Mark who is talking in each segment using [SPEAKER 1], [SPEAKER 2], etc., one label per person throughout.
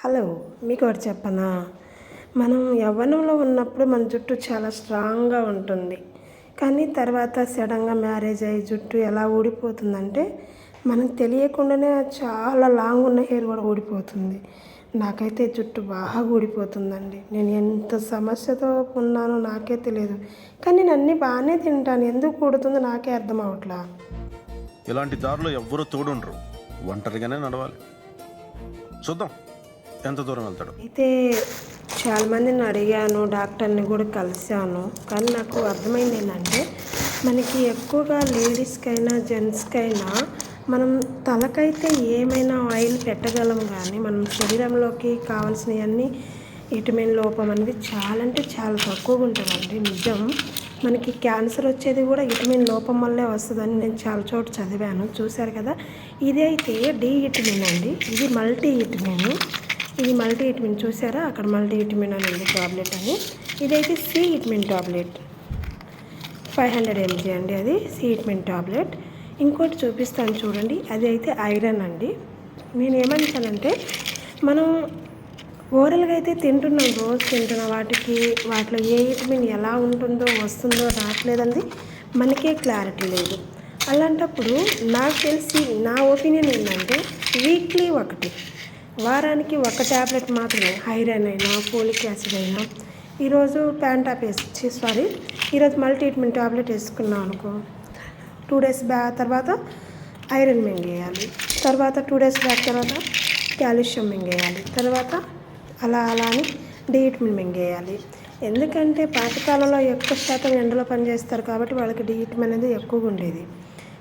[SPEAKER 1] Hello, మీకు ఒకటి చెప్పనా? మనం యవ్వనంలో ఉన్నప్పుడు మన జుట్టు చాలా స్ట్రాంగ్గా ఉంటుంది. కానీ తర్వాత సడన్గా మ్యారేజ్ అయ్యి జుట్టు ఎలా ఊడిపోతుందంటే మనకు తెలియకుండానే చాలా లాంగ్ ఉన్న హెయిర్ కూడా ఊడిపోతుంది. నాకైతే జుట్టు బాగా ఊడిపోతుందండి. నేను ఎంత సమస్యతో ఉన్నానో నాకే తెలియదు. కానీ నేను అన్నీ బాగానే తింటాను. ఎందుకు ఊడుతుందో నాకే అర్థం అవట్లా.
[SPEAKER 2] ఇలాంటి దారిలో ఎవ్వరూ తోడుండరు, ఒంటరిగానే నడవాలి. చూద్దాం ఎంత దూరం వెళ్తాడు.
[SPEAKER 1] అయితే చాలామందిని అడిగాను, డాక్టర్ని కూడా కలిశాను. కానీ నాకు అర్థమైంది ఏంటంటే మనకి ఎక్కువగా లేడీస్కైనా జెంట్స్కైనా మనం తలకైతే ఏమైనా ఆయిల్ పెట్టగలం, కానీ మనం శరీరంలోకి కావాల్సినవన్నీ విటమిన్ లోపం అనేది చాలా అంటే చాలా తక్కువగా ఉంటుందండి. నిజం, మనకి క్యాన్సర్ వచ్చేది కూడా విటమిన్ లోపం వల్లే వస్తుందని నేను చాలా చోట చదివాను. చూశారు కదా. ఇది అయితే డి విటమిన్ అండి. ఇది మల్టీ విటమిన్. ఇది మల్టీ విటమిన్ చూసారా, అక్కడ మల్టీ విటమిన్ అని ఉంది టాబ్లెట్ అని. ఇదైతే సి విటమిన్ టాబ్లెట్ 500 mg అండి. అది సి విటమిన్ టాబ్లెట్. ఇంకోటి చూపిస్తాను చూడండి, అది అయితే ఐరన్ అండి. నేను ఏమంటానంటే మనం ఓరల్గా అయితే తింటున్నాం, రోజు తింటున్నాం. వాటిలో ఏ విటమిన్ ఎలా ఉంటుందో వస్తుందో రావట్లేదండి, మనకే క్లారిటీ లేదు. అలాంటప్పుడు నాకు తెలిసి నా ఒపీనియన్ ఏంటంటే వీక్లీ ఒకటి, వారానికి ఒక ట్యాబ్లెట్ మాత్రమే, ఐరన్ అయినా ఫోలిక్ యాసిడ్ అయినా. ఈరోజు ప్యాంటాప్ ఈరోజు మల్టీ విటమిన్ ట్యాబ్లెట్ వేసుకున్నాం అనుకో, 2 days తర్వాత ఐరన్ మింగేయాలి, తర్వాత 2 days తర్వాత కాల్షియం మింగేయాలి, తర్వాత అలా అని డి విటమిన్ మింగేయాలి. ఎందుకంటే పాతకాలంలో ఎక్కువ శాతం ఎండలో పనిచేస్తారు కాబట్టి వాళ్ళకి డి విటమిన్ అనేది ఎక్కువగా ఉండేది.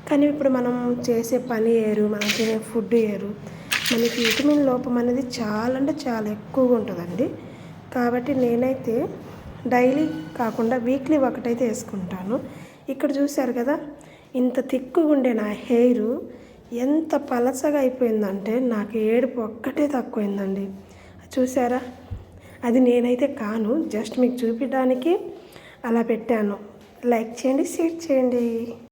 [SPEAKER 1] కానీ ఇప్పుడు మనం చేసే పని ఏరు, మనం తినే ఫుడ్ ఏరు, మనకి విటమిన్ లోపం అనేది చాలా అంటే చాలా ఎక్కువగా ఉంటుందండి. కాబట్టి నేనైతే డైలీ కాకుండా వీక్లీ ఒకటైతే వేసుకుంటాను. ఇక్కడ చూశారు కదా, ఇంత తిక్కుగా ఉండే నా హెయిర్ ఎంత పలసగా అయిపోయిందంటే నాకు ఏడుపు ఒక్కటే తక్కువైందండి. చూసారా, అది నేనైతే కాను, జస్ట్ మీకు చూపించడానికి అలా పెట్టాను. లైక్ చేయండి, షేర్ చేయండి.